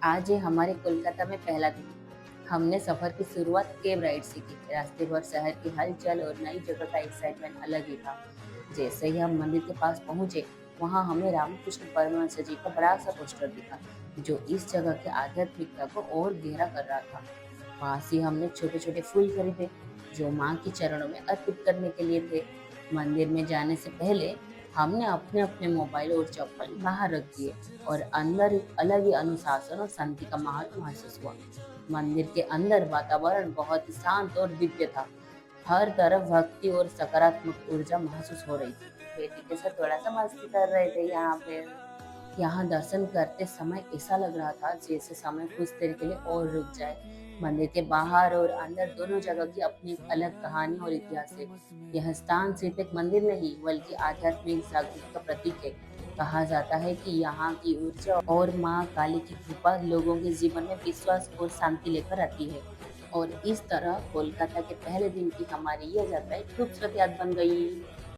आज ये हमारे कोलकाता में पहला दिन। हमने सफर की शुरुआत कैब राइड से की। रास्ते भर शहर की हलचल और नई जगह का एक्साइटमेंट अलग ही था। जैसे ही हम मंदिर के पास पहुंचे, वहां हमें रामकृष्ण परमहंस जी का बड़ा सा पोस्टर दिखा, जो इस जगह की आध्यात्मिकता को और गहरा कर रहा था। वहां से हमने छोटे छोटे फूल खरीदे, जो माँ के चरणों में अर्पित करने के लिए थे। मंदिर में जाने से पहले हमने अपने अपने मोबाइल और चप्पल बाहर रख दिए और अंदर एक अलग ही अनुशासन और शांति का माहौल महसूस हुआ। मंदिर के अंदर वातावरण बहुत ही शांत और दिव्य था। हर तरफ भक्ति और सकारात्मक ऊर्जा महसूस हो रही थी। बेटी के साथ थोड़ा सा मस्ती कर रहे थे यहाँ पे। यहाँ दर्शन करते समय ऐसा लग रहा था जैसे समय कुछ देर के लिए और रुक जाए। मंदिर के बाहर और अंदर दोनों जगह की अपनी एक अलग कहानी और इतिहास है। यह स्थान सिर्फ एक मंदिर नहीं बल्कि आध्यात्मिक जागृति का प्रतीक है। कहा जाता है कि यहाँ की ऊर्जा और माँ काली की कृपा लोगों के जीवन में विश्वास और शांति लेकर आती है। और इस तरह कोलकाता के पहले दिन की हमारी यह यात्रा एक खूबसूरत याद बन गई।